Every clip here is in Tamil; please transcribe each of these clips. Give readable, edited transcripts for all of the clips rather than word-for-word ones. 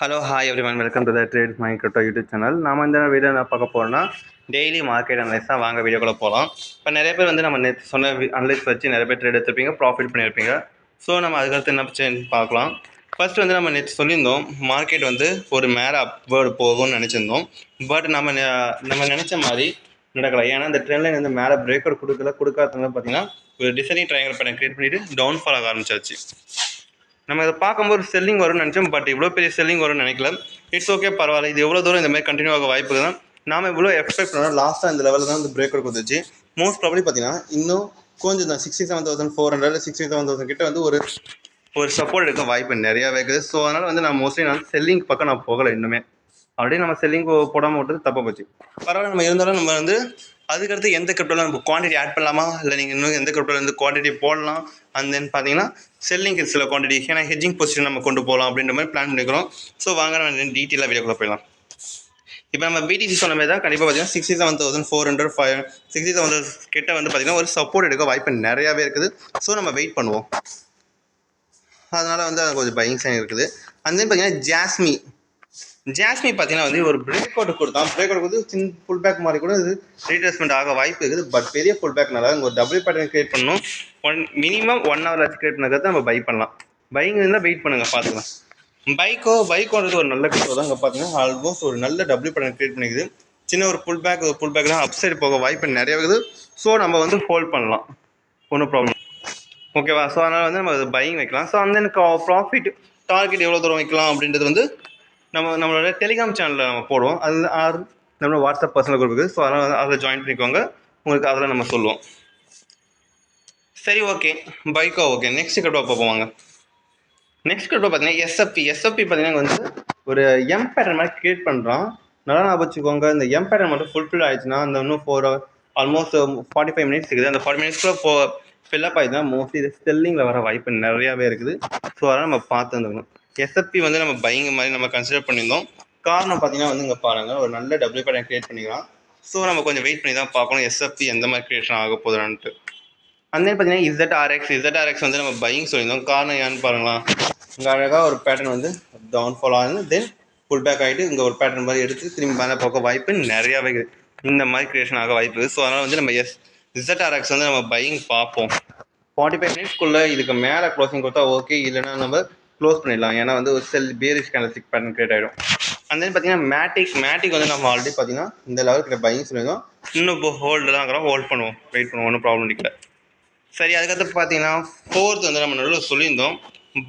Hello hi every one, welcome to the trade my crypto YouTube channel. நம்ம இந்த வீடியோ என்ன பார்க்க போகிறோம்னா, டெய்லி மார்க்கெட் அனலைஸ் தான். வாங்க வீடியோக்குள்ளே போகலாம். இப்போ நிறைய பேர் வந்து நம்ம நேற்று சொன்ன அனலைஸ் வச்சு நிறைய பேர் ட்ரேட் எடுத்துருப்பீங்க, ப்ராஃபிட் பண்ணியிருப்பீங்க. ஸோ நம்ம அதுக்கடுத்து என்ன சேஞ்ச் பார்க்கலாம். ஃபர்ஸ்ட் வந்து நம்ம நேற்று சொல்லியிருந்தோம், மார்க்கெட் வந்து ஒரு மேலே அப்வேர்டு போகும்னு நினச்சிருந்தோம். பட் நம்ம நினச்ச மாதிரி நடக்கலை. ஏன்னா இந்த ட்ரெண்ட் லைன் வந்து மேலே பிரேக் அவுட் கொடுக்காததுனால பார்த்தீங்கன்னா ஒரு டிசைனிங் ட்ரையாங்கிள் பேட்டர்ன் கிரியேட் பண்ணிட்டு டவுன் ஃபால் ஆக ஆரம்பிச்சாச்சு. நம்ம இதை பார்க்கும்போது செல்லிங் வரும்னு நினச்சோம், பட் இவ்வளோ பெரிய செல்லிங் வரும்னு நினைக்கல. இட்ஸ் ஓகே, பரவாயில்ல. இது எவ்வளோ தூரம் இந்த மாதிரி கண்டினியூ ஆக வாய்ப்பு தான். நாம் இவ்வளோ எக்ஸ்பெக்ட் பண்ணோம். லாஸ்ட்டாக இந்த லெவலில் தான் வந்து பிரேக் அவுட் கொடுத்துச்சு. மோஸ்ட் ப்ராபப்ளி பார்த்தீங்கன்னா இன்னும் கொஞ்சம் தான் 67,400 67,000 கிட்ட வந்து ஒரு சப்போர்ட் எடுக்க வாய்ப்பு நிறையாவே இருக்குது. ஸோ அதனால் வந்து நான் மோஸ்ட்லி செல்லிங் பக்கம் நான் போகலை. இன்னுமே அப்படியே நம்ம செல்லிங் போடாமல் விட்டது தப்பாக போச்சு. பரவாயில்ல, நம்ம இருந்தாலும் நம்ம வந்து அதுக்கடுத்து எந்த கிரிப்டோவில் நம்ம குவான்டிட்டி ஆட் பண்ணலாமா, இல்லை நீங்கள் இன்னும் எந்த கிரிப்டோவில் வந்து குவான்டிட்டி போடலாம். அண்ட் தென் பார்த்தீங்கன்னா செல்லிங்க்கு சில குவான்டிட்டி, ஏன்னா ஹெட்ஜிங் பொசிஷன் நம்ம கொண்டு போகலாம் அப்படின்ற மாதிரி பிளான் பண்ணிக்கிறோம். ஸோ வாங்க நம்ம டீட்டெயிலாக வீடியோக்குள்ளே போயிடலாம். இப்போ நம்ம பிடிசி சொன்ன மாதிரி தான் கண்டிப்பாக பார்த்தீங்கன்னா 67,400 67,000 கிட்ட வந்து பார்த்தீங்கன்னா ஒரு சப்போர்ட் எடுக்க வாய்ப்பு நிறையாவே இருக்குது. ஸோ நம்ம வெயிட் பண்ணுவோம். அதனால் வந்து அது கொஞ்சம் பையிங் சைன் இருக்குது. அண்ட் தென் பார்த்தீங்கன்னா ஜாஸ்மி பார்த்தீங்கன்னா வந்து ஒரு பிரேக் அவுட் கொடுத்தான். பிரேக் அவுட் கொடுத்து சின்ன ஃபுல் பேக் மாதிரி கூட இது ரீட்ரேஸ்மெண்ட் ஆக வாய்ப்பு இருக்குது. பட் பெரிய ஃபுல் பேக்னால ஒரு டபுள் பேட்டர்ன் கிரியேட் பண்ணணும். மினிமம் 1 hour கிரியேட் பண்ணுறத நம்ம பை பண்ணலாம். பையிங் இருந்தால் வெயிட் பண்ணுங்கள், பார்த்துக்கலாம். பைக்கோன்றது ஒரு நல்ல கிரிப்டோ தான். இங்கே பார்த்தீங்கன்னா ஆல்மோஸ்ட் ஒரு நல்ல டபுள் பேட்டர்ன் கிரியேட் பண்ணிக்குது. சின்ன ஒரு ஃபுல் பேக் தான் அப் சைடு போக வாய்ப்பு நிறைய இருக்குது. ஸோ நம்ம வந்து ஹோல்ட் பண்ணலாம், ஒன்றும் ப்ராப்ளம். ஓகேவா? ஸோ அதனால் வந்து நம்ம பையிங் வைக்கலாம். ஸோ அந்த எனக்கு ப்ராஃபிட் டார்கெட் எவ்வளோ தூரம் வைக்கலாம் அப்படின்றது வந்து நம்மளோட டெலிகிராம் சேனலில் நம்ம போடுவோம். அது நம்மளோட வாட்ஸ்அப் பர்சனல் குரூப் இருக்குது. ஸோ அதனால் அதில் ஜாயின் பண்ணிக்கோங்க. உங்களுக்கு அதில் நம்ம சொல்லுவோம். சரி, ஓகே, பைக்கோ ஓகே. நெக்ஸ்ட் கிரிப்டோ பார்ப்போம். நெக்ஸ்ட் கிரிப்டோ பார்த்தீங்கன்னா எஸ்எஃப்பி பார்த்தீங்கன்னா வந்து ஒரு எம் பேட்டர்ன் மாதிரி கிரியேட் பண்ணுறான். நல்லா ஞாபகம் வச்சுக்கோங்க. இந்த எம் பேட்டர்ன் மட்டும் ஃபுல்ஃபில் ஆயிடுச்சுன்னா அந்த இன்னும் 4 hours ஆல்மோஸ்ட் 45 minutes இருக்குது. அந்த 40 minutesக்குள்ளே ஃபில்லப் ஆகிடுச்சுன்னா மோஸ்ட்லி இது செல்லிங்கில் வர வாய்ப்பு நிறையாவே இருக்குது. ஸோ அதனால் நம்ம பார்த்து வந்துடணும். எஸ்எஃப்பி வந்து நம்ம பையிங் மாதிரி நம்ம கன்சிடர் பண்ணியிருந்தோம். காரணம் பார்த்தீங்கன்னா வந்து இங்கே பாருங்கள், ஒரு நல்ல டபுள் பேட்டர்ன் கிரியேட் பண்ணிக்கலாம். ஸோ நம்ம கொஞ்சம் வெயிட் பண்ணி தான் பார்க்கணும் எஸ்எஃப்பி எந்த மாதிரி கிரியேஷன் ஆக போகுதுன்ட்டு. அந்த பார்த்தீங்கன்னா இசட்ஆர்எக்ஸ் வந்து நம்ம பையிங் சொல்லியிருந்தோம். காரணம் ஏன்னு பாருங்களா, இங்கே அழகாக ஒரு பேட்டர்ன் வந்து டவுன்ஃபால் ஆகுது. தென் ஃபுல் பேக் ஆகிட்டு இங்கே ஒரு பேட்டர்ன் மாதிரி எடுத்து திரும்பி மேலே போக வாய்ப்பு நிறையாவே இருக்குது. இந்த மாதிரி கிரியேஷன் ஆக வாய்ப்பு இருக்குது. ஸோ அதனால் வந்து நம்ம இசட்ஆர்எக்ஸ் வந்து நம்ம பையிங் பார்ப்போம். 45 minutesக்குள்ளே இதுக்கு மேலே க்ளோசிங் கொடுத்தா ஓகே, இல்லைன்னா நம்ம க்ளோஸ் பண்ணிடலாம். ஏன்னா வந்து ஒரு பேரிஷ் கேண்டல்ஸ்டிக் பேட்டர்ன் கிரியேட் ஆகிடும். அந்த பார்த்தீங்கன்னா மேட்டிக் வந்து நம்ம ஆல்ரெடி பார்த்தீங்கன்னா இந்த லெவலுக்கு பையிங் சொல்லியிருந்தோம். இன்னும் இப்போ ஹோல்டு தான் இருக்கிறோம். ஹோல்ட் பண்ணுவோம், வெயிட் பண்ணுவோம், ஒன்றும் ப்ராப்ளம் இல்லை. சரி, அதுக்கடுத்து பார்த்தீங்கன்னா ஃபோர்த் வந்து நம்ம நடுவில் சொல்லியிருந்தோம்.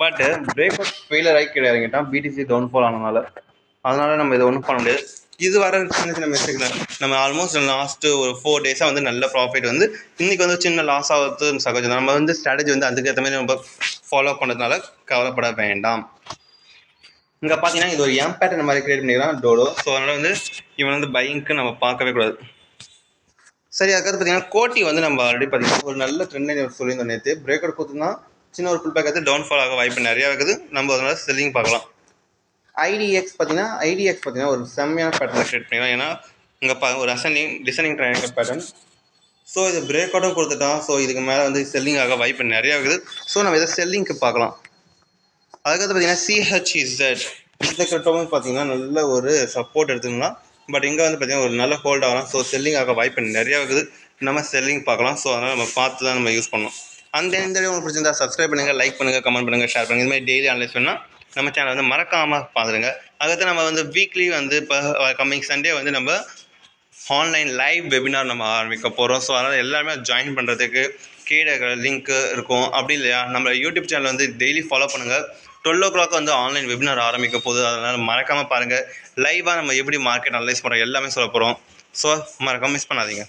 பட் பிரேக் அவுட் ஃபெயிலர் ஆகி கீழே இறங்கிட்டான் பிடிசி டவுன்ஃபால் ஆனதுனால. அதனால் நம்ம இதை ஒன்றும் பண்ண முடியாது. இது வர சின்ன மிஸ்டேக் தான். நம்ம ஆல்மோஸ்ட் லாஸ்ட்டு ஒரு 4 days வந்து நல்ல ப்ராஃபிட் வந்து இன்றைக்கி வந்து சின்ன லாஸ் ஆகிறது சகஜம். நம்ம வந்து ஸ்ட்ராட்டஜி வந்து அதுக்கேற்ற மாதிரி நம்ம ஃபாலோ பண்ணுறதுனால கவலைப்பட வேண்டாம். இங்கே பார்த்தீங்கன்னா இது ஒரு எம் பேட்டர்ன் மாதிரி கிரியேட் பண்ணிக்கலாம் டோலோ. ஸோ அதனால் வந்து இவன் வந்து பையிங்க்கு நம்ம பார்க்கவே கூடாது. சரி, அதுக்கடுத்து பார்த்தீங்கன்னா கோட்டி வந்து நம்ம ஆல்ரெடி பார்த்தீங்கன்னா ஒரு நல்ல ட்ரெண்ட் லைன் சொல்லியிருந்தோம். நேற்று பிரேக் அவுட் கொடுத்துனா சின்ன ஒரு ஃபுல் பேக் எடுத்து டவுன்ஃபால் ஆக வாய்ப்பு நிறையா இருக்குது. நம்ம அதனால செல்லிங் பார்க்கலாம். ஐடிஎக்ஸ் பார்த்தீங்கன்னா ஒரு செம்மையான பேட்டர்ன் கிரியேட் பண்ணிக்கலாம். ஏன்னா இங்கே ஒரு டிசைனிங் ட்ரையாங்கிள் பேட்டர்ன். ஸோ இது பிரேக் அவுட்டும் கொடுத்துட்டான். ஸோ இதுக்கு மேலே வந்து செல்லிங் ஆக வாய்ப்பு நிறையா இருக்குது. ஸோ நம்ம இதை செல்லிங்க்கு பார்க்கலாம். அதுக்கடுத்து பார்த்தீங்கன்னா சிஹெச்இசட் இந்த கிரிப்டோவும் பார்த்தீங்கன்னா நல்ல ஒரு சப்போர்ட் எடுத்துக்கலாம். பட் இங்கே வந்து பார்த்தீங்கன்னா ஒரு நல்ல ஹோல்ட் ஆகலாம். ஸோ செல்லிங் ஆக வாய்ப்பு நிறையா இருக்குது. நம்ம செல்லிங் பார்க்கலாம். ஸோ அதனால் நம்ம பார்த்து தான் நம்ம யூஸ் பண்ணணும். அந்த இந்த வீடியோ உங்களுக்கு பிடிச்சிருந்தா சப்ஸ்கிரைப் பண்ணுங்கள், லைக் பண்ணுங்கள், கமெண்ட் பண்ணுங்கள், ஷேர் பண்ணுங்கள். இதுமாதிரி டெய்லி அனலைஸ் பண்ணால் நம்ம சேனல் வந்து மறக்காமல் பார்த்துருங்க. அதுக்கு நம்ம வந்து வீக்லி வந்து இப்போ கம்மிங் சண்டே வந்து நம்ம ஆன்லைன் லைவ் வெபினார் நம்ம ஆரம்பிக்க போகிறோம். ஸோ அதனால் எல்லாருமே ஜாயின் பண்ணுறதுக்கு கீழே லிங்க்கு இருக்கும். அப்படி இல்லையா நம்ம யூடியூப் சேனல் வந்து டெய்லி ஃபாலோ பண்ணுங்கள். 12 o'clock வந்து ஆன்லைன் வெபினார் ஆரம்பிக்க போகுது. அதனால் மறக்காமல் பாருங்கள். லைவாக நம்ம எப்படி மார்க்கெட் அனலைஸ் பண்ணுறோம் எல்லாமே சொல்ல போகிறோம். ஸோ மறக்காமல் மிஸ் பண்ணாதீங்க.